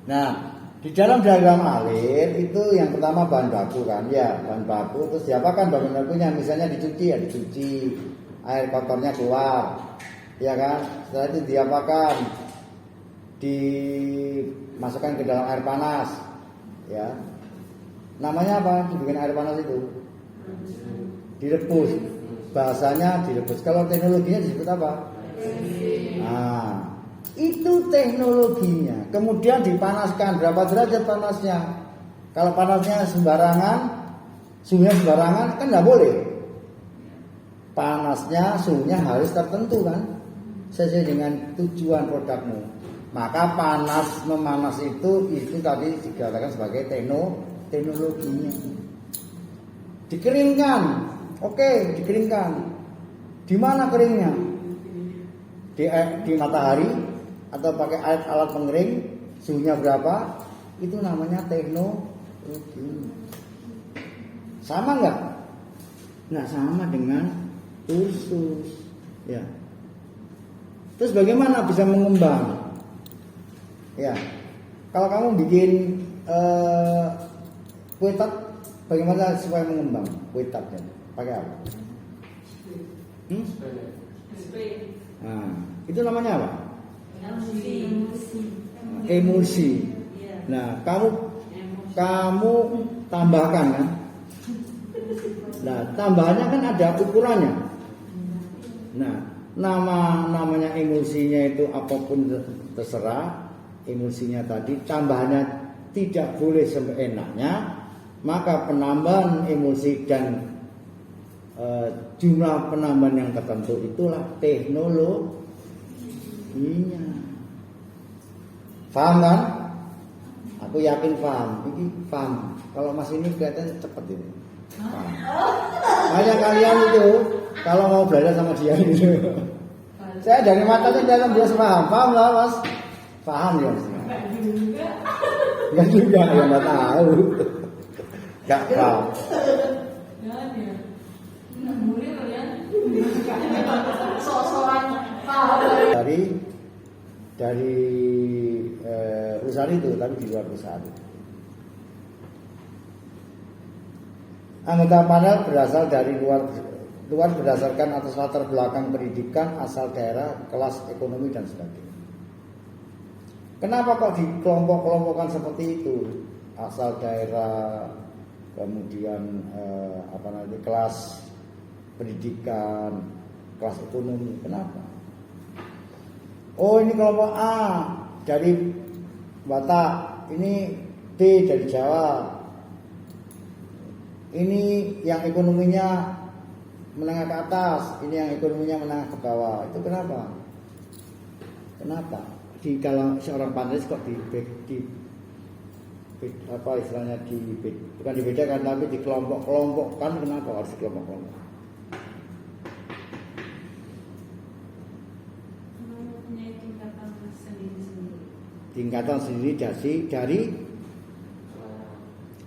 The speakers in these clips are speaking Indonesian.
Nah, di dalam diagram alir itu yang pertama bahan baku kan, ya bahan baku. Terus diapakan bahan bakunya? Misalnya dicuci, ya dicuci, air kotornya keluar, ya kan. Setelah itu diapakan? Dimasukkan ke dalam air panas, ya. Namanya apa? Dibikin air panas itu? Direbus. Bahasanya direbus. Kalau teknologinya disebut apa? Nah, itu teknologinya. Kemudian dipanaskan. Berapa derajat panasnya? Kalau panasnya sembarangan, suhunya sembarangan kan nggak boleh. Panasnya, suhunya harus tertentu kan, sesuai dengan tujuan produkmu. Maka panas memanas itu tadi dikatakan sebagai teknologinya. Dikeringkan, oke, dikeringkan. Di mana keringnya? Di matahari atau pakai alat pengering, suhunya berapa? Itu namanya teknologi. Sama nggak? Nggak sama dengan kursus, ya. Terus bagaimana bisa mengembang? Ya, kalau kamu bikin kue tart, bagaimana supaya mengembang kue tartnya? Pakai apa? Nah, itu namanya apa? Emulsi. Nah, kamu tambahkan kan? Nah, tambahannya kan ada ukurannya. Nah, namanya emulsinya itu apapun terserah. Emulsinya tadi tambahannya tidak boleh seenaknya. Maka penambahan emulsi dan jumlah penambahan yang tertentu itulah teknologinya. Paham kan? Aku yakin paham. Ini paham. Kalau Mas ini kelihatan cepat ini. Paham. Banyak kalian itu kalau mau belajar sama dia itu. Saya dari matanya dalam dia paham. Paham lah Mas. Paham ya Mas. Enggak juga ya enggak tahu. Enggak paham. Dari perusahaan itu, tapi di luar perusahaan. Anggota panel berasal dari luar berdasarkan atas latar belakang pendidikan, asal daerah, kelas ekonomi dan sebagainya. Kenapa kok dikelompok-kelompokkan seperti itu? Asal daerah, kemudian kelas pendidikan, kelas ekonomi. Kenapa? Oh, ini kelompok A dari Batak, ini B dari Jawa. Ini yang ekonominya menengah ke atas, ini yang ekonominya menengah ke bawah. Itu kenapa? Kenapa? Kalau seorang panelis kok bukan dibedakan tapi dikelompok-kelompokkan. Kenapa harus dikelompok-kelompok? Tingkatan sendiri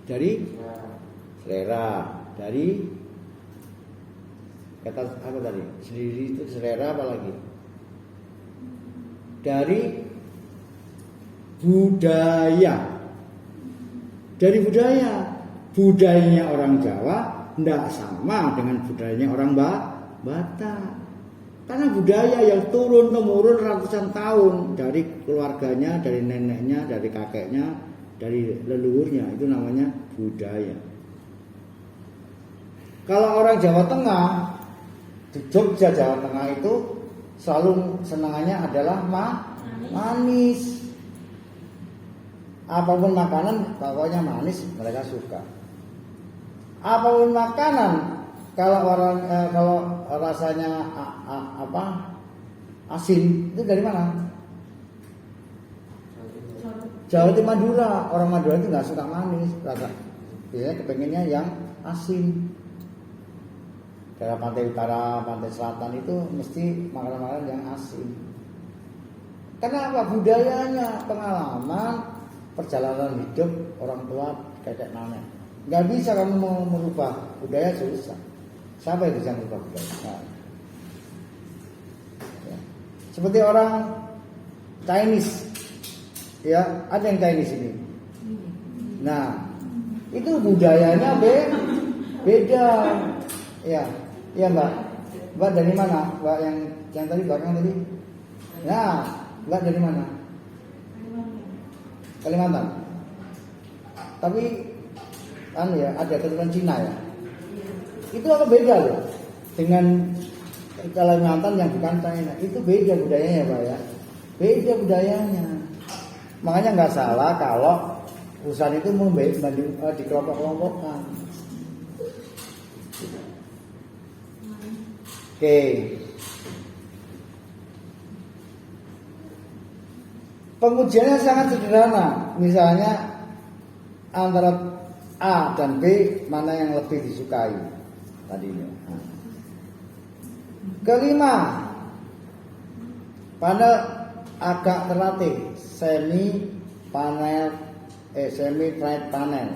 dari selera, dari kata apa tadi? Sendiri itu selera, apa lagi? Dari budaya. Dari budayanya orang Jawa tidak sama dengan budayanya orang Batak. Karena budaya yang turun temurun ratusan tahun dari keluarganya, dari neneknya, dari kakeknya, dari leluhurnya, itu namanya budaya. Kalau orang Jawa Tengah, di Jogja Jawa Tengah itu selalu senangannya adalah manis. Apapun makanan, pokoknya manis mereka suka. Apapun makanan, kalau rasanya asin, itu dari mana? Jawa Timur, Madura. Orang Madura itu nggak suka manis, biasanya kepengennya yang asin. Daerah pantai utara, pantai selatan itu mesti makanan-makanan yang asin. Kenapa? Budayanya, pengalaman, perjalanan hidup orang tua, kakek nenek. Nggak bisa kamu mau merubah budaya, susah. Siapa yang bisa merubah budaya? Nah. Ya. Seperti orang Chinese, Ya, ada yang kayak di sini. Nah, itu budayanya beda. Ya, iya Mbak. Mbak dari mana? Mbak yang tadi belakang tadi. Nah, Mbak dari mana? Kalimantan. Tapi ada keturunan Cina ya. Itu apa beda loh dengan Kalimantan yang bukan China. Itu beda budayanya Pak ya. Beda budayanya. Makanya nggak salah kalau urusan itu dikelompok-kelompokkan. Oke. Pengujiannya sangat sederhana. Misalnya antara A dan B mana yang lebih disukai tadinya. Kelima, panel agak terlatih, semi trade panel.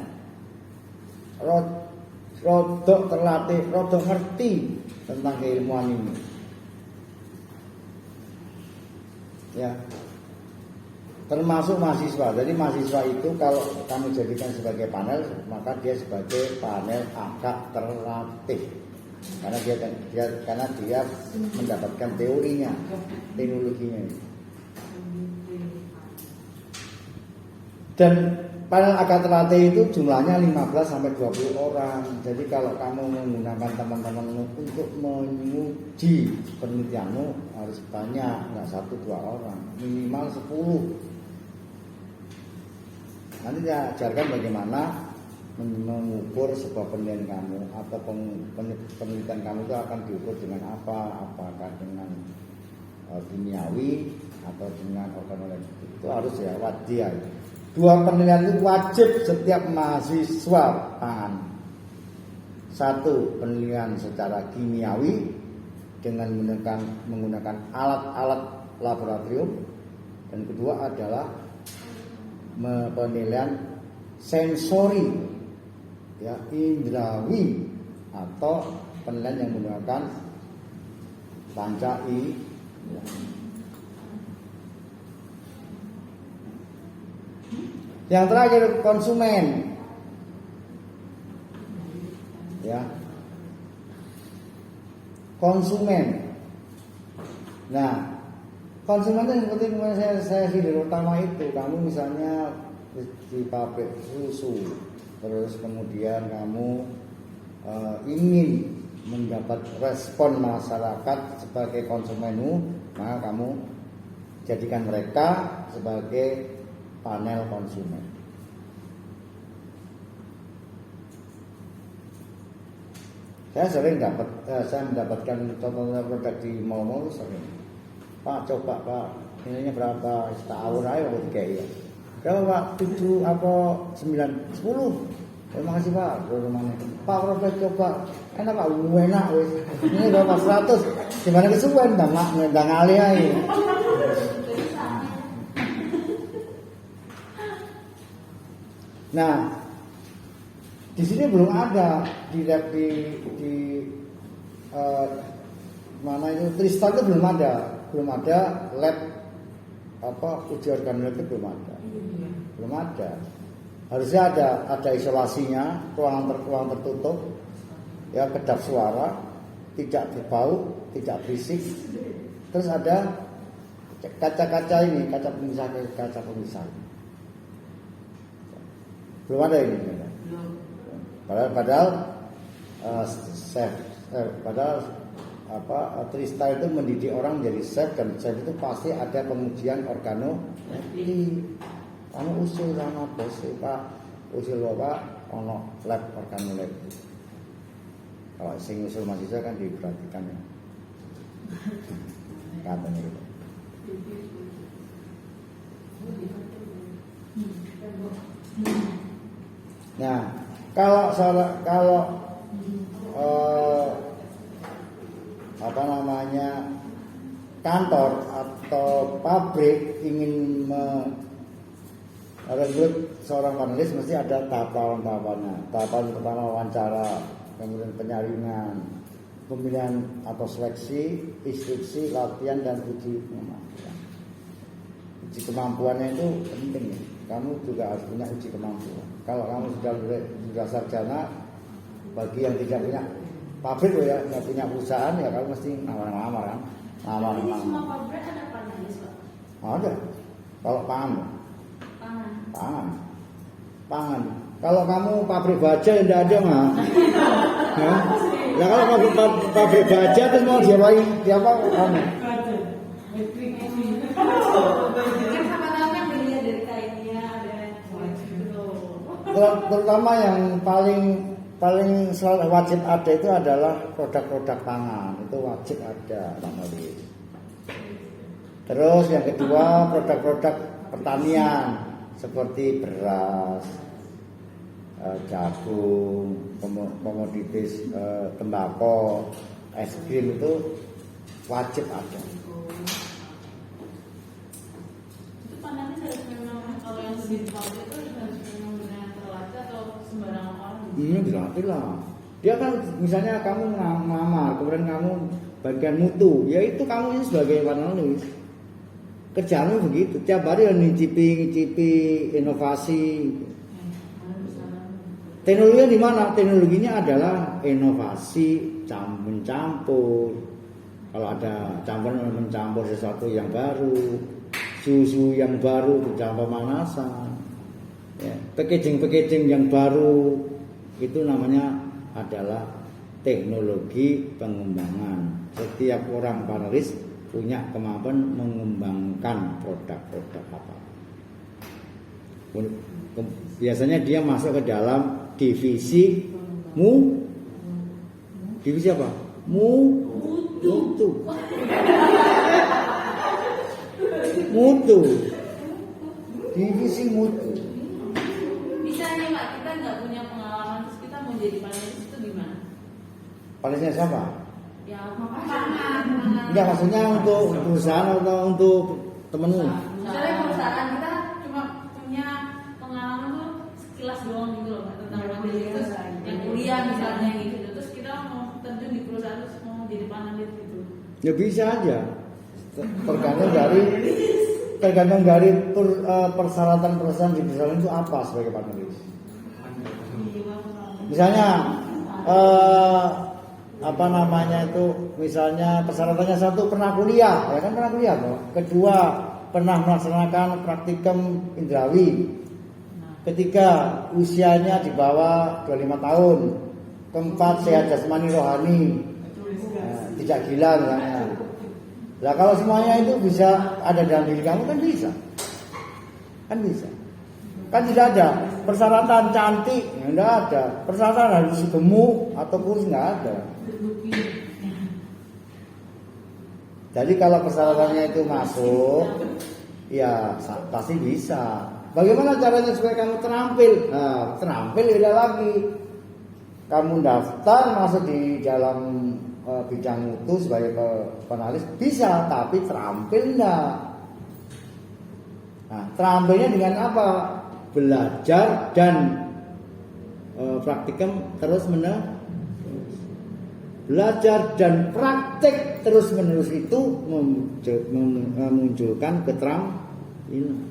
Rodok terlatih, rodok ngerti tentang keilmuan ini. Ya. Termasuk mahasiswa. Jadi mahasiswa itu kalau kamu jadikan sebagai panel, maka dia sebagai panel agak terlatih. Karena dia mendapatkan teorinya, teknologinya. Dan panel agak terlatih itu jumlahnya 15 sampai 20 orang. Jadi kalau kamu menggunakan teman-temanmu untuk menguji penelitianmu harus banyak, nggak 1-2 orang, minimal 10. Nanti dia ajarkan bagaimana mengukur sebuah penelitian kamu atau penelitian kamu itu akan diukur dengan apa, apakah dengan kimiawi atau dengan organoleptik. Itu harus ya wajib. 2 penelitian itu wajib setiap mahasiswa tangan. 1 penelitian secara kimiawi dengan menggunakan alat-alat laboratorium, dan kedua adalah penilaian sensori, ya, indrawi atau penilaian yang menggunakan panca indera. Yang terakhir konsumen, ya, konsumen. Nah, konsumen itu seperti saya sendiri utama itu, kamu misalnya di pabrik susu, terus kemudian kamu ingin mendapat respon masyarakat sebagai konsumenmu, maka kamu jadikan mereka sebagai panel konsumen. Saya mendapatkan contoh produk di mall-mall sering. Pak, coba Pak, nilainya berapa? Setahun aja waktu kayak ya. Berapa Pak? 7 apa 9, 10. Terima kasih Pak. Pak, produk coba. Enak Pak, enak wis. Ini berapa 100? Gimana kesuwen ndang ngali ae. Nah, di sini belum ada di mana itu Tristan itu belum ada lab uji organoleptik belum ada. Harusnya ada isolasinya, ruangan tertutup, ya, kedap suara, tidak berbau, tidak berisik. Terus ada kaca-kaca ini, kaca pemisah. Belum ada ini. Padahal Trista itu mendidik orang menjadi chef, dan chef itu pasti ada pengujian organoleptik. Kamu usul sama bos Pak, usul Bapak ono lab organoleptik. Kalau sing usul mahasiswa kan diperhatikan ya. Katanya gitu. Nah, kalau kantor atau pabrik ingin merekrut seorang panelis, mesti ada tahapan-tahapannya. Tahapan pertama wawancara, kemudian penyaringan, pemilihan atau seleksi, instruksi, latihan, dan uji pemasaran. uji kemampuannya itu penting ya. Kamu juga harus punya uji kemampuan. Kalau kamu sudah sarjana, bagi yang tidak punya pabrik ya, nggak punya perusahaan ya kamu mesti ngamar kan. Jadi semua pabrik ada panganis, Pak? Ada. Kalau pangan. Kalau kamu pabrik baja ya tidak ada mah. Ya. Nah, kalau pabrik baja terus mau diapain? Diapa kamu? Terutama yang paling selalu wajib ada itu adalah produk-produk pangan, itu wajib ada Bang Noli. Terus yang kedua produk-produk pertanian seperti beras, jagung, komoditis tembakau, es krim itu wajib ada. Itu pandangannya harus memang kalau yang lebih pabrik itu harus memang benar terlatih atau sembarangan orang? Dilatih lah. Dia kan misalnya kamu ngelamar, kemudian kamu bagian mutu, ya itu kamu ini sebagai panelis. Kerjaanmu begitu, tiap hari ngicipi inovasi. Teknologinya di mana? Teknologinya adalah inovasi, mencampur. Kalau ada mencampur sesuatu yang baru, susu yang baru dicampur pemanasan. Ya, packaging yang baru itu namanya adalah teknologi pengembangan. Setiap orang panelis punya kemampuan mengembangkan produk-produk apa. Biasanya dia masuk ke dalam divisi divisi apa? Mutu. Divisi mutu. Misalnya Pak, kita nggak punya pengalaman terus kita mau jadi panelis itu gimana? Panelisnya siapa? Ya, pangan. Enggak, maksudnya untuk perusahaan atau untuk temenmu? Misalnya perusahaan kita cuma punya pengalaman tuh sekilas doang gitu loh Pak, tentang panelis itu yang kuliah misalnya gitu. Terus kita mau terjun di perusahaan terus mau jadi panelis gitu. Ya bisa aja. Tergantung dari persyaratan perusahaan di perusahaan itu apa sebagai panelis. Misalnya misalnya persyaratannya satu pernah kuliah, ya kan pernah kuliah loh. Kedua pernah melaksanakan praktikum indrawi. Ketiga usianya di bawah 25 tahun. Keempat sehat jasmani rohani, tidak gila misalnya. Nah kalau semuanya itu bisa ada dalam diri kamu kan bisa. Kan tidak ada persyaratan cantik, tidak ada. Persyaratan harus gemuk atau kurus nggak ada. Jadi kalau persyaratannya itu masuk, ya pasti bisa. Bagaimana caranya supaya kamu terampil? Nah, terampil tidak lagi. Kamu daftar masuk di dalam bidang mutu sebagai penalis bisa, tapi terampil enggak. Nah, terampilnya dengan apa? Belajar dan praktikum terus menerus. Belajar dan praktek terus menerus itu memunculkan keterampilan.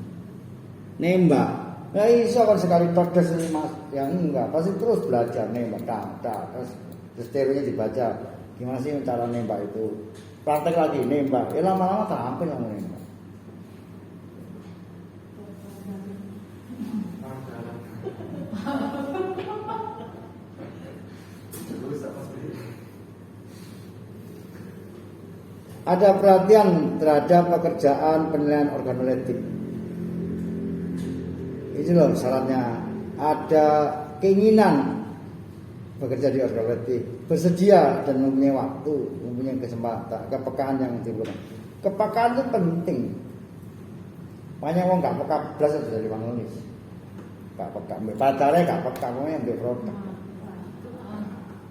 Nembak, nah iso kan sekali todes ini mas, yang enggak pasti terus belajar nembak, terus teorinya dibaca. Gimana sih cara nembak itu? Praktek lagi nembak, ya lama-lama terampil kamu nembak. Ada perhatian terhadap pekerjaan penilaian organoleptik. Itu loh syaratnya. Ada keinginan bekerja di organoleptik, bersedia dan mempunyai waktu, mempunyai kesempatan, kepekaan yang dibutuhkan. Kepekaan itu penting. Banyak orang nggak peka belas itu jadi penulis. Nggak peka, pacarnya nggak peka, mau yang produk.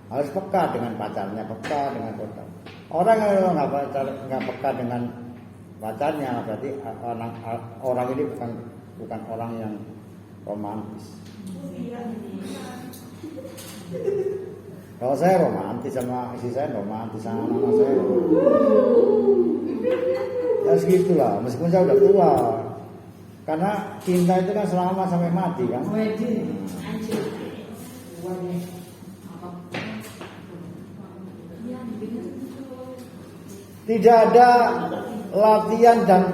Harus peka dengan pacarnya, peka dengan produk. Orang yang nggak peka dengan pacarnya berarti orang ini bukan orang yang romantis. Kalau saya romantis sama istri saya romantis, sama anak saya romantis. Ya segitulah, meskipun saya udah tua. Karena cinta itu kan selama sampai mati kan. Anjir. Tidak ada latihan dan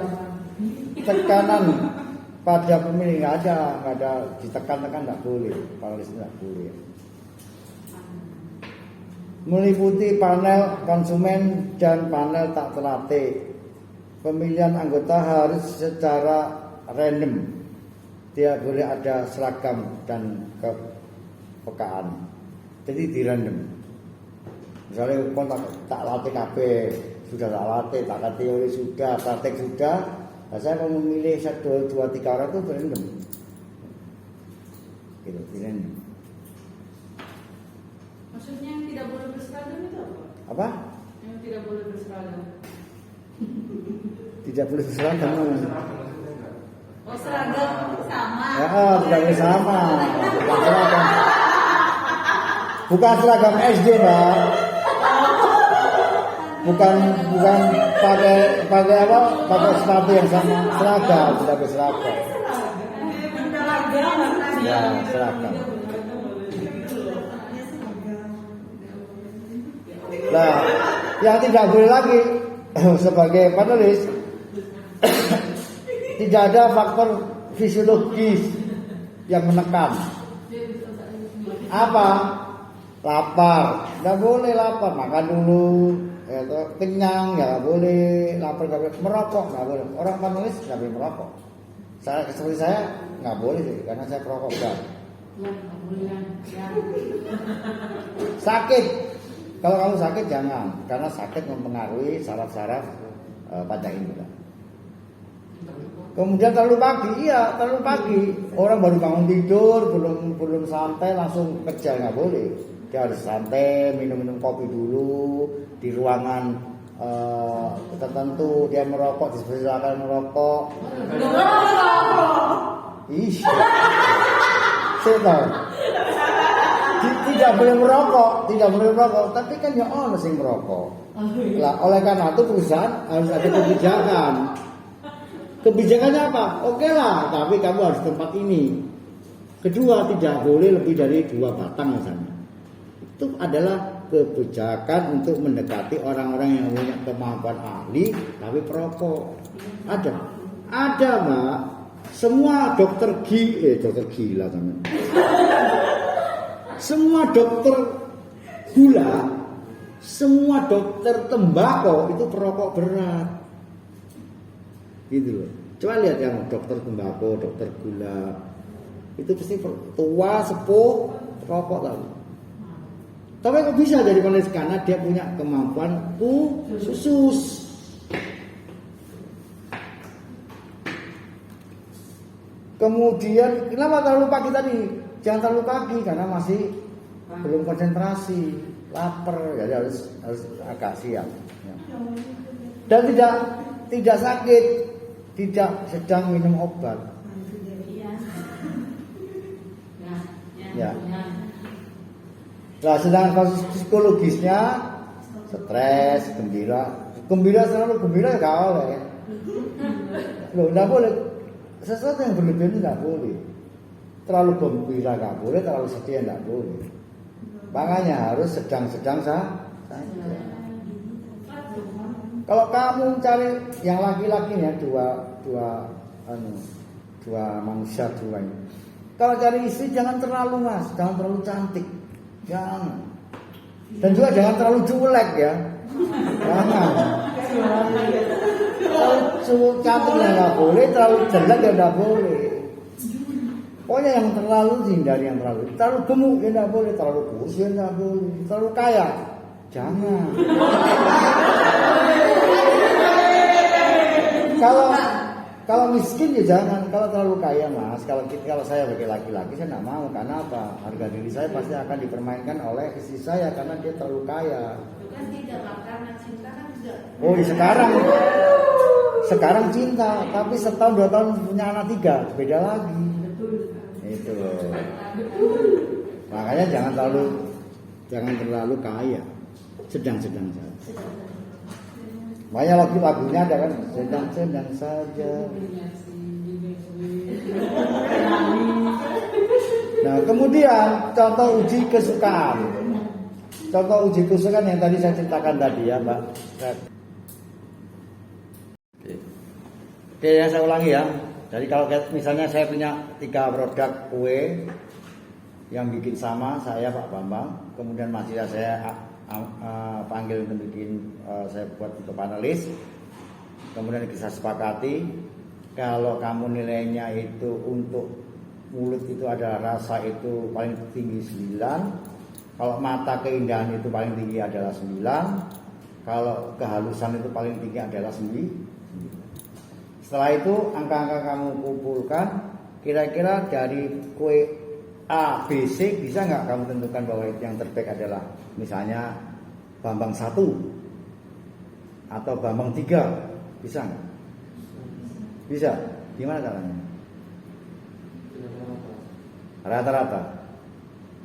tekanan pada pemilih, nggak ada ditekan-tekan, nggak boleh, panelis nggak boleh. Meliputi panel konsumen dan panel tak terlatih. Pemilihan anggota harus secara random, tidak boleh ada seragam dan kepekaan. Jadi di random. Misalnya kontak tak latih KB, sudah tak latih, tak teori sudah, praktek sudah. Nah, saya mau memilih 1, 2, 3 orang itu random. Gitu, di random. Maksudnya yang tidak boleh berseragam itu apa? Apa? Yang tidak boleh berseragam. Tidak boleh seragam. Oh, seragam sama. Ya, tidak boleh sama. Bukan seragam SD, Mbak. Bukan pakai apa? Pakai sepatu yang sama. Seragam, tidak boleh seragam. Ya, seragam. Nah, yang tidak boleh lagi sebagai panelis, tidak ada faktor fisiologis yang menekan. Apa? Lapar, nggak boleh lapar, makan dulu. Ya, kenyang, ya nggak boleh. Lapar nggak boleh. Merokok nggak boleh. Orang panelis nggak boleh merokok. Saya seperti saya nggak boleh sih, karena saya perokok kan. Sakit. Kalau kamu sakit jangan, karena sakit mempengaruhi saraf-saraf panca indera. Kemudian terlalu pagi, iya terlalu pagi. Orang baru bangun tidur, belum santai langsung kerja, nggak boleh. Dia harus santai, minum kopi dulu di ruangan tertentu. Dia merokok, dipersilakan merokok. Ih, tidak boleh merokok, tapi kan ya ono sing merokok. Lah, oleh karena itu perusahaan harus ada kebijakan. Kebijakannya apa? Oke lah, tapi kamu harus tempat ini. Kedua, tidak boleh lebih dari 2 batang misalnya. Itu adalah kebijakan untuk mendekati orang-orang yang punya kemampuan ahli tapi perokok. Ada Mbak. Semua dokter gila teman. Semua dokter gula, semua dokter tembakau itu perokok berat. Gitu loh. Coba lihat yang dokter tembakau, dokter gula. Itu pasti tua, sepuh, perokok lagi. Tapi kok bisa jadi panelis karena dia punya kemampuan khusus. Kemudian kenapa terlalu pagi tadi? Jangan terlalu pagi karena masih belum konsentrasi, lapar, jadi harus agak siang. Ya. Dan tidak sakit, tidak sedang minum obat. Ya. Nah, sedangkan kasus psikologisnya stres, gembira selalu gembira ya boleh. Loh, tidak boleh. Sesuatu yang berlebihan tidak boleh. Terlalu gembira nggak boleh, terlalu sedih nggak boleh. Makanya harus sedang-sedang saja. Kalau kamu cari yang laki-lakinya dua manusia dua ini. Kalau cari istri jangan terlalu jangan terlalu cantik, jangan. Dan juga jangan terlalu jelek ya. Jangan. Terlalu cantik ya nggak boleh, terlalu jelek ya nggak boleh. Pokoknya yang terlalu hindari yang terlalu gemuk ya nggak boleh, terlalu kurus ya nggak boleh, terlalu kaya jangan. Kalau miskin ya jangan, kalau terlalu kaya mas. Kalau saya sebagai laki-laki saya nggak mau, karena apa? Harga diri saya pasti akan dipermainkan oleh istri saya karena dia terlalu kaya. Bukan tidak Pak, karena cinta kan juga. Oh sekarang cinta, tapi setahun 2 tahun punya anak 3 beda lagi. Itu loh. Makanya jangan terlalu kaya, sedang-sedang saja. Makanya lagunya ada kan sedang-sedang saja. Nah, kemudian contoh uji kesukaan. Contoh uji kesukaan yang tadi saya ceritakan tadi ya, Mbak. Oke, yang saya ulangi ya. Jadi kalau misalnya saya punya 3 produk kue yang bikin sama, saya Pak Bambang, kemudian mahasiswa saya panggil untuk bikin, saya buat untuk panelis, kemudian kita sepakati kalau kamu nilainya itu untuk mulut itu adalah rasa itu paling tinggi 9, kalau mata keindahan itu paling tinggi adalah 9, kalau kehalusan itu paling tinggi adalah 9. Setelah itu angka-angka kamu kumpulkan, kira-kira dari kue A, B, C bisa nggak kamu tentukan bahwa yang terbaik adalah misalnya Bambang 1 atau Bambang 3, bisa nggak? Bisa. Gimana caranya? Rata-rata.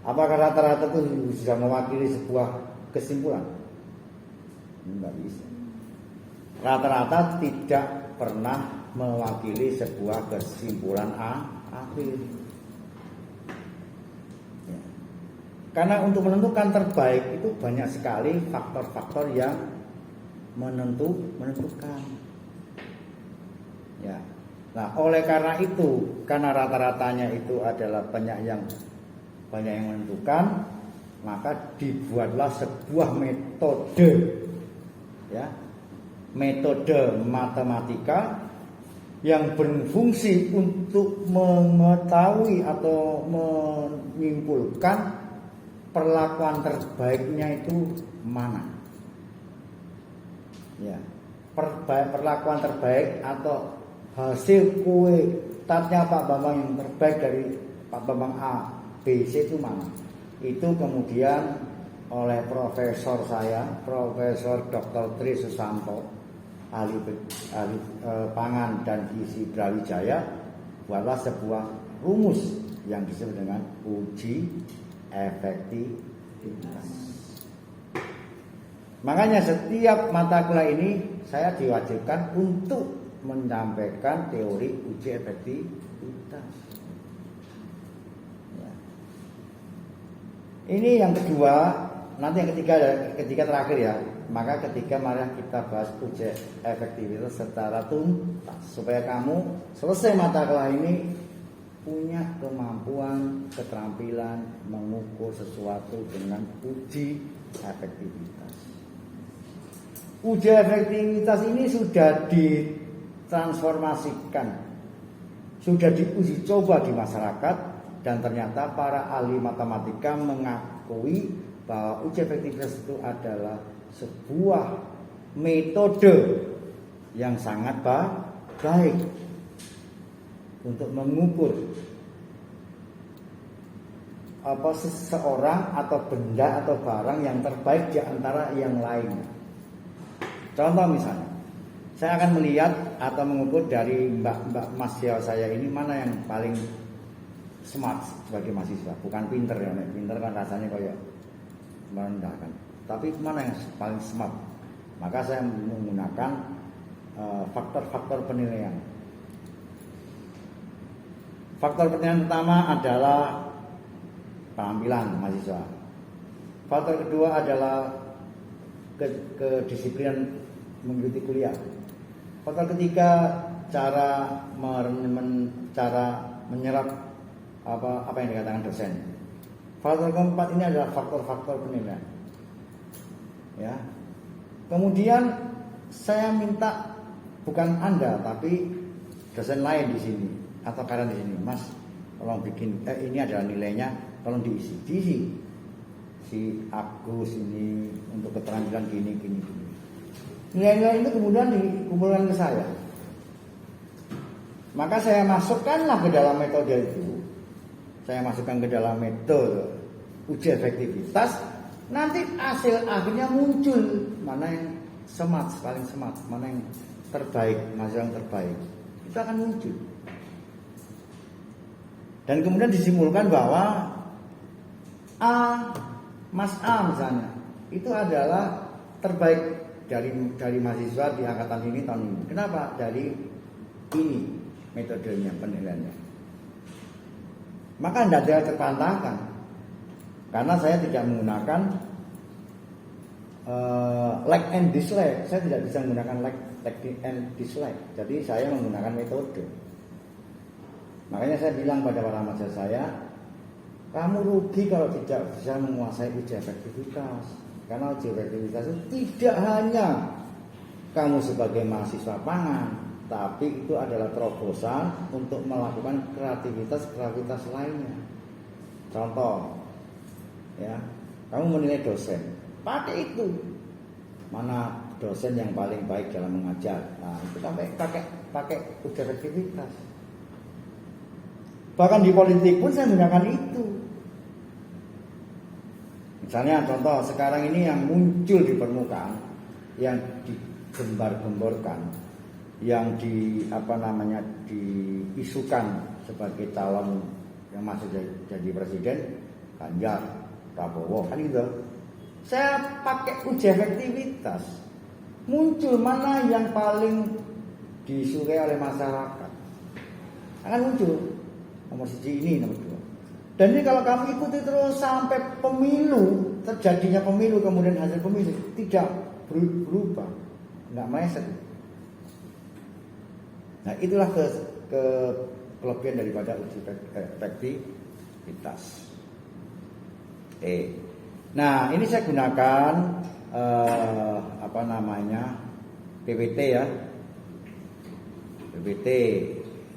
Apakah rata-rata itu bisa mewakili sebuah kesimpulan? Enggak bisa. Rata-rata tidak pernah mewakili sebuah kesimpulan akhir. Ya. Karena untuk menentukan terbaik itu banyak sekali faktor-faktor yang menentukan. Ya. Nah, oleh karena itu, karena rata-ratanya itu adalah banyak yang menentukan, maka dibuatlah sebuah metode, ya, metode matematika yang berfungsi untuk mengetahui atau menyimpulkan perlakuan terbaiknya itu mana. Ya, perlakuan terbaik atau hasil kue tatnya Pak Bambang yang terbaik dari Pak Bambang A, B, C itu mana? Itu kemudian oleh profesor saya, Profesor Dr. Tri Susanto, ahli pangan dan gizi Brawijaya, buatlah sebuah rumus yang disebut dengan uji efektivitas. Makanya setiap mata kuliah ini saya diwajibkan untuk menyampaikan teori uji efektivitas. Ya. Ini yang kedua, nanti yang ketiga terakhir ya. Maka ketika mari kita bahas uji efektivitas secara tuntas supaya kamu selesai mata kuliah ini punya kemampuan, keterampilan mengukur sesuatu dengan uji efektivitas. Uji efektivitas ini sudah ditransformasikan, sudah diuji coba di masyarakat, dan ternyata para ahli matematika mengakui bahwa uji efektivitas itu adalah sebuah metode yang sangat baik untuk mengukur apa seseorang atau benda atau barang yang terbaik di antara yang lainnya. Contoh misalnya, saya akan melihat atau mengukur dari mbak mahasiswa saya ini mana yang paling smart sebagai mahasiswa, bukan pinter ya, pinter kan rasanya kayak merendahkan, tapi mana yang paling smart. Maka saya menggunakan faktor-faktor penilaian. Faktor penilaian pertama adalah penampilan mahasiswa. Faktor kedua adalah kedisiplinan mengikuti kuliah. Faktor ketiga cara menyerap apa yang dikatakan dosen. Faktor keempat ini adalah faktor-faktor penilaian. Ya. Kemudian saya minta bukan Anda tapi dosen lain di sini atau kalian di sini, Mas, tolong bikin ini adalah nilainya, tolong diisi. Si Agus ini untuk keterampilan gini. Nilai-nilai itu kemudian dikumpulkan ke saya. Maka saya masukkanlah ke dalam metode itu. Saya masukkan ke dalam metode uji efektivitas. Nanti hasil akhirnya muncul mana yang paling smart, mana yang terbaik, mahasiswa yang terbaik. Itu akan muncul. Dan kemudian disimpulkan bahwa Mas A misalnya itu adalah terbaik dari mahasiswa di angkatan ini tahun ini. Kenapa? Dari ini metodenya, penilaiannya. maka tidak ada terpantahkan. Karena saya tidak menggunakan like and dislike. Saya tidak bisa menggunakan like and dislike. Jadi saya menggunakan metode. Makanya saya bilang pada para mahasiswa saya, kamu rugi kalau tidak bisa menguasai uji efektivitas. Karena uji efektivitas itu tidak hanya kamu sebagai mahasiswa pangan, tapi itu adalah terobosan untuk melakukan kreativitas lainnya. Contoh, ya, kamu menilai dosen, pakai itu. Mana dosen yang paling baik dalam mengajar? Nah, itu pakai uji efektivitas. Bahkan di politik pun saya menggunakan itu. Misalnya contoh sekarang ini yang muncul di permukaan, yang digembar-gemborkan, yang diisukan sebagai calon yang masuk jadi presiden, Ganjar, Prabowo, kan gitu. Saya pakai uji efektivitas. Muncul mana yang paling disukai oleh masyarakat. Akan muncul nomor 1 ini, nomor 2. Dan ini kalau kamu ikuti terus sampai pemilu, terjadinya pemilu kemudian hasil pemilu tidak berubah, nggak meleset. Nah, itulah kelebihan daripada uji efektivitas. Nah, ini saya gunakan PPT ya. PPT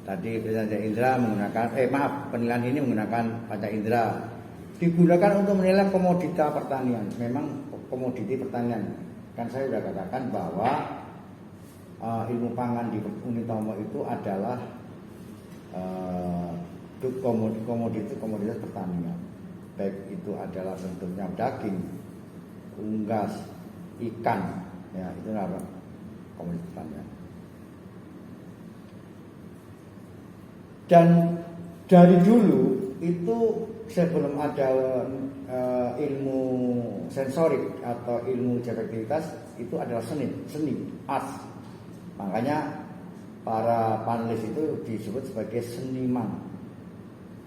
tadi Panca Indra menggunakan penilaian ini menggunakan Panca Indra. Digunakan untuk menilai komoditas pertanian. Memang komoditi pertanian. Kan saya sudah katakan bahwa ilmu pangan di Unitomo itu adalah komoditas pertanian. Baik itu adalah bentuknya daging, unggas, ikan, ya itu adalah komoditas pertanian. Dan dari dulu itu sebelum ada ilmu sensorik atau ilmu efektivitas itu adalah seni, art. Makanya para panelis itu disebut sebagai seniman.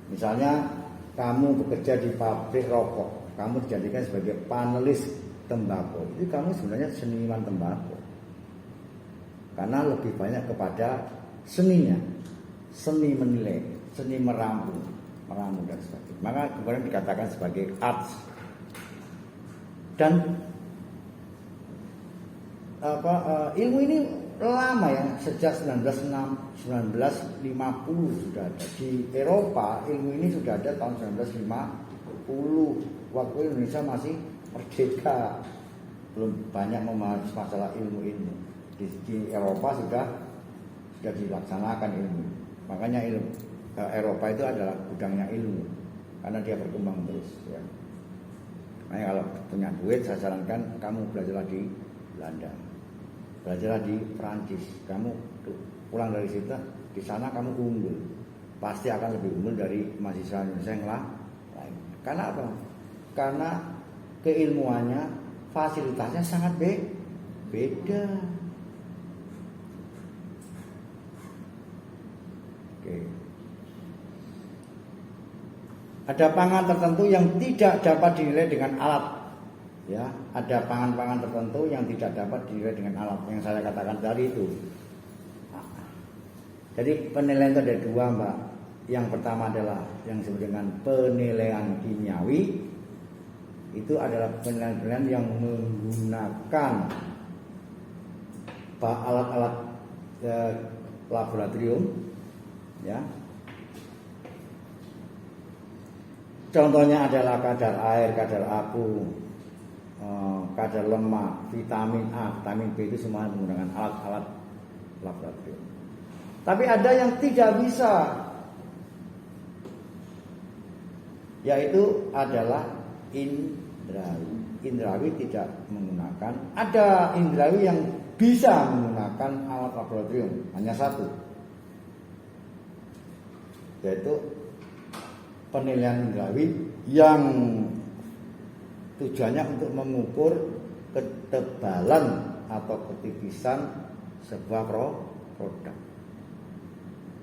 Misalnya kamu bekerja di pabrik rokok, kamu dijadikan sebagai panelis tembakau. Itu kamu sebenarnya seniman tembakau. Karena lebih banyak kepada seninya. Seni menilai, seni meramu dan sebagainya. Maka kemudian dikatakan sebagai arts. Dan ilmu ini lama ya, sejak 1950 sudah ada. Di Eropa ilmu ini sudah ada tahun 1950. Waktu Indonesia masih merdeka, belum banyak membahas masalah ilmu. Di Eropa sudah dilaksanakan ilmu. Makanya Eropa itu adalah gudangnya ilmu, karena dia berkembang terus. Ya. Makanya kalau punya duit, saya sarankan kamu belajarlah di Belanda, belajarlah di Perancis. Kamu pulang dari situ, di sana kamu unggul, pasti akan lebih unggul dari mahasiswa Indonesia yang lain. Karena apa? Karena keilmuannya, fasilitasnya sangat beda. Oke. Ada pangan tertentu yang tidak dapat dinilai dengan alat. Ya, ada pangan-pangan tertentu yang tidak dapat dinilai dengan alat yang saya katakan tadi itu. Jadi penilaian itu ada dua, Mbak. Yang pertama adalah yang disebut dengan penilaian kimiawi. Itu adalah penilaian yang menggunakan alat-alat laboratorium. Ya. Contohnya adalah kadar air, kadar abu, kadar lemak, vitamin A, vitamin B, itu semua menggunakan alat-alat laboratorium. Tapi ada yang tidak bisa, yaitu adalah indrawi. Indrawi tidak menggunakan. Ada indrawi yang bisa menggunakan alat laboratorium, hanya satu, yaitu penilaian indrawi yang tujuannya untuk mengukur ketebalan atau ketipisan sebuah produk.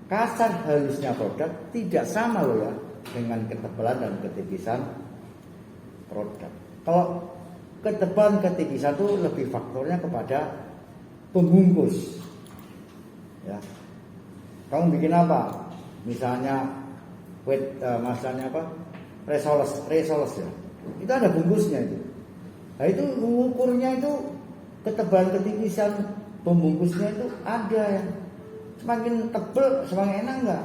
Kasar halusnya produk tidak sama loh ya dengan ketebalan dan ketipisan produk. Kalau ketebalan ketipisan itu lebih faktornya kepada pembungkus. Ya. Kamu bikin apa? Misalnya masanya apa? Resoles ya. Itu ada bungkusnya itu. Nah itu mengukurnya itu ketebalan ketipisan pembungkusnya itu ada ya. Semakin tebal semakin enak enggak?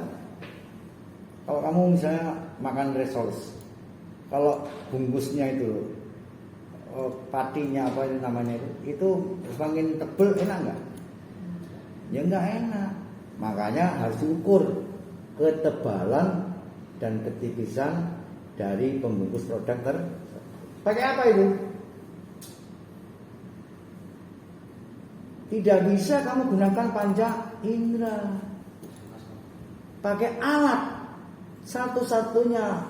Kalau kamu misalnya makan resoles, kalau bungkusnya itu patinya apa itu namanya itu semakin tebal enak enggak? Ya enggak enak. Makanya harus diukur ketebalan dan ketipisan dari pembungkus produk pakai apa itu? Tidak bisa kamu gunakan panca indera. Pakai alat. Satu-satunya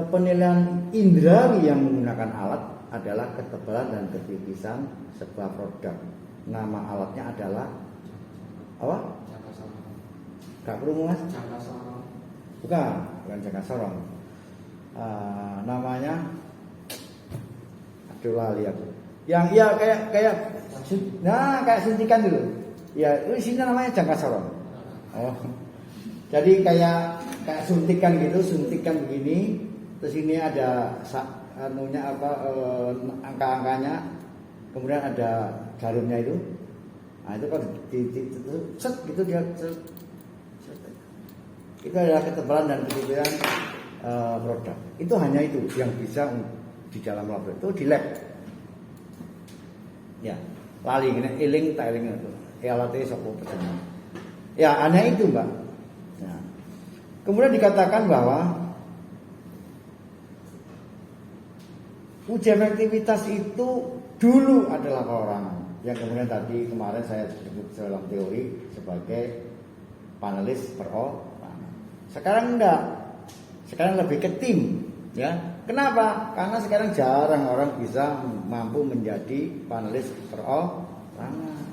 penilaian indrawi yang menggunakan alat adalah ketebalan dan ketipisan sebuah produk. Nama alatnya adalah apa? Gak perlu mas? Bukan jaka sorong. Namanya aduh lali aku. Yang ya kayak suntikan dulu. Ya, isinya namanya jangka sorong. Oh. Jadi kayak suntikan gitu, suntikan begini. Terus ini ada angka-angkanya. Kemudian ada jarumnya itu. Nah, itu kalau set gitu dia set. Itu adalah ketebalan dan ketipisan produk. Itu hanya itu yang bisa di dalam lab itu di lab. Ya, lali ini eling tak eling itu. Alatnya sopo pesen. Ya, hanya itu, Mbak. Ya. Kemudian dikatakan bahwa uji efektivitas itu dulu adalah perorangan. Yang kemudian tadi kemarin saya sebut dalam teori sebagai panelis perorangan. Sekarang enggak. Sekarang lebih ke tim, ya. Kenapa? Karena sekarang jarang orang bisa mampu menjadi panelis perorangan.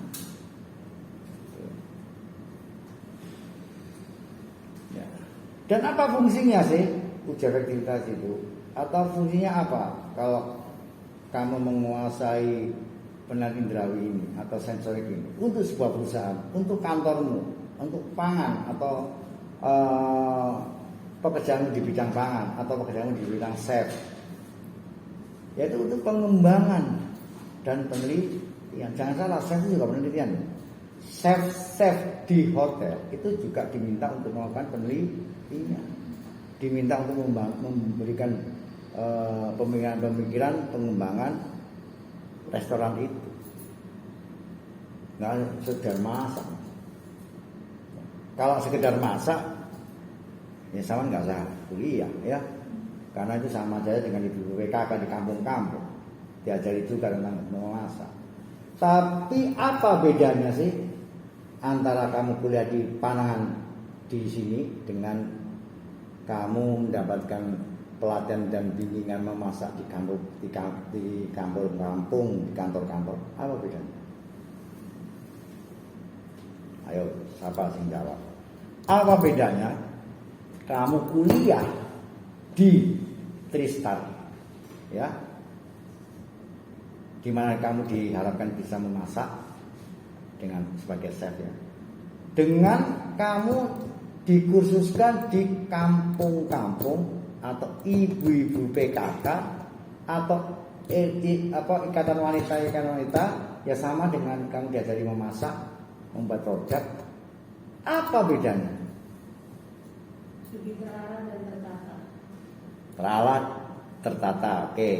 Ya. Dan apa fungsinya sih uji efektivitas itu? Atau fungsinya apa? Kalau kamu menguasai penilaian indrawi ini atau sensorik ini untuk sebuah perusahaan, untuk kantormu, untuk pangan atau pekerjaanmu di bidang pangan atau pekerjaanmu di bidang chef, yaitu untuk pengembangan dan penelitian. Jangan salah, chef itu juga penelitian. Chef di hotel itu juga diminta untuk melakukan penelitian, diminta untuk memberikan pemikiran pengembangan restoran itu. Nggak sekedar masak. Kalau sekedar masak, ya sama nggak usah kuliah ya, karena itu sama saja dengan ibu PKK di kampung-kampung diajari juga tentang memasak. Tapi apa bedanya sih antara kamu kuliah di Panangan di sini dengan kamu mendapatkan pelatihan dan bimbingan memasak di kampung-kampung, di kantor-kantor? Apa bedanya? Ayo, siapa sing jawab? Apa bedanya kamu kuliah di Tristar, ya, di mana kamu diharapkan bisa memasak dengan sebagai chef ya, dengan kamu dikursuskan di kampung-kampung atau ibu-ibu PKK atau ikatan wanita ya, sama dengan kamu diajari memasak, membuat produk. Apa bedanya? Lebih teralat dan tertata. Teralat, tertata, oke.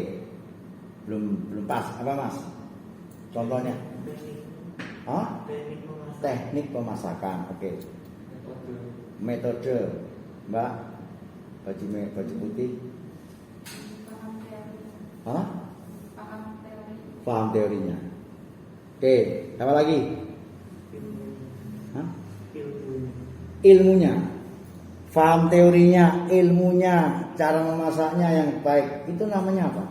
Belum pas, apa mas? Contohnya? Teknik pemasakan, oke. Metode, Mbak, baju putih. Paham teorinya. Oke, apa lagi? Ilmunya. Paham teorinya, ilmunya, cara memasaknya yang baik. Itu namanya apa?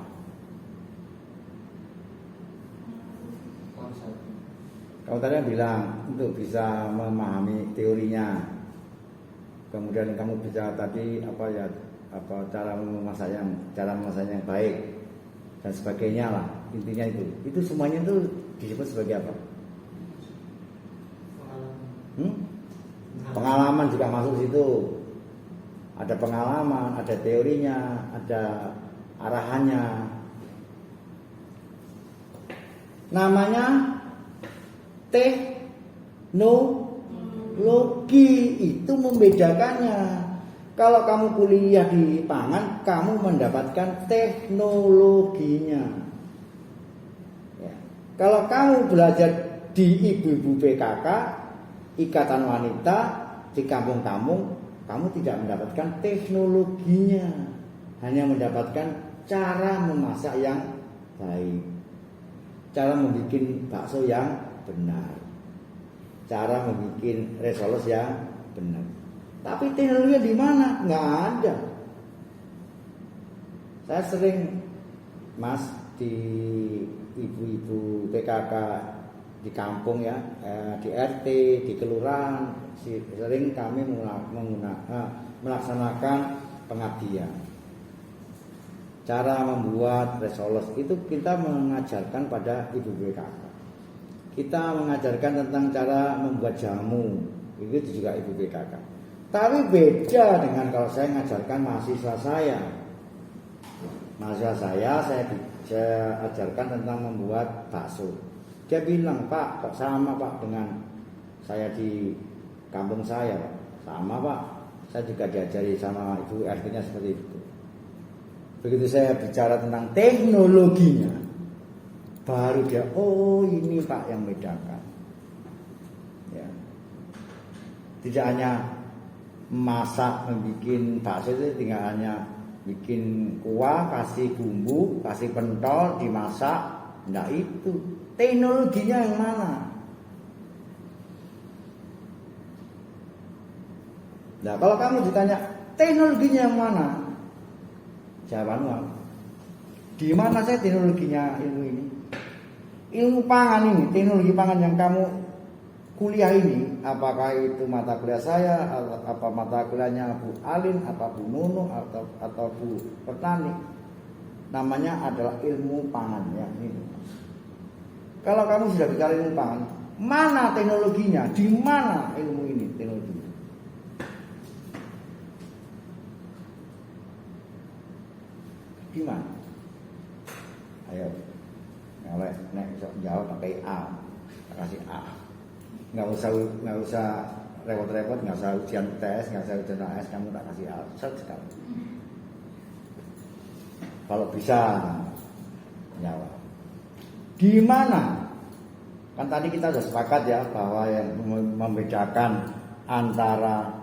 Kalau tadi bilang untuk bisa memahami teorinya, kemudian kamu bicara tadi apa ya, apa cara memasak yang baik dan sebagainya lah, intinya itu semuanya itu disebut sebagai apa? Pengalaman juga masuk situ. Ada pengalaman, ada teorinya, ada arahannya. Namanya teknologi, itu membedakannya. Kalau kamu kuliah di pangan, kamu mendapatkan teknologinya. Ya. Kalau kamu belajar di ibu-ibu PKK, ikatan wanita di kampung-kampung, kamu tidak mendapatkan teknologinya, hanya mendapatkan cara memasak yang baik, cara membuat bakso yang benar, cara membuat resoles yang benar. Tapi teknologinya di mana? Nggak ada. Saya sering, Mas, di ibu-ibu PKK di kampung ya, di RT, di kelurahan, sering kami melaksanakan pengabdian. Cara membuat resoles itu kita mengajarkan pada ibu PKK. Kita mengajarkan tentang cara membuat jamu, itu juga ibu PKK. Tapi beda dengan kalau saya mengajarkan mahasiswa saya. Mahasiswa saya ajarkan tentang membuat bakso. Dia bilang, Pak, kok sama Pak dengan saya di kampung saya, Pak? Sama Pak, saya juga diajari sama ibu RT-nya seperti itu. Begitu saya bicara tentang teknologinya, baru dia, oh ini Pak yang membedakan. Ya. Tidak hanya masak, membuat bakso itu tinggal hanya bikin kuah, kasih bumbu, kasih pentol, dimasak. Enggak itu. Teknologinya yang mana? Nah, kalau kamu ditanya teknologinya yang mana? Jawabannya, di mana saya teknologinya ilmu ini? Ilmu pangan ini, teknologi pangan yang kamu kuliah ini, apakah itu mata kuliah saya, apa mata kuliahnya Bu Alin, apa Bu Nunu, atau Bu Petani, namanya adalah ilmu pangan ya. Ini. Kalau kamu sudah bicara ilmu pangan, mana teknologinya? Di mana ilmu ini teknologinya? Di mana? Ayo, nek jawab pakai A, kasih A. Nggak usah repot-repot, nggak usah ujian tes, nggak usah ujian AS, kamu tak kasih A, sekali. Kalau bisa jawab. Di mana? Kan tadi kita sudah sepakat ya bahwa yang membedakan antara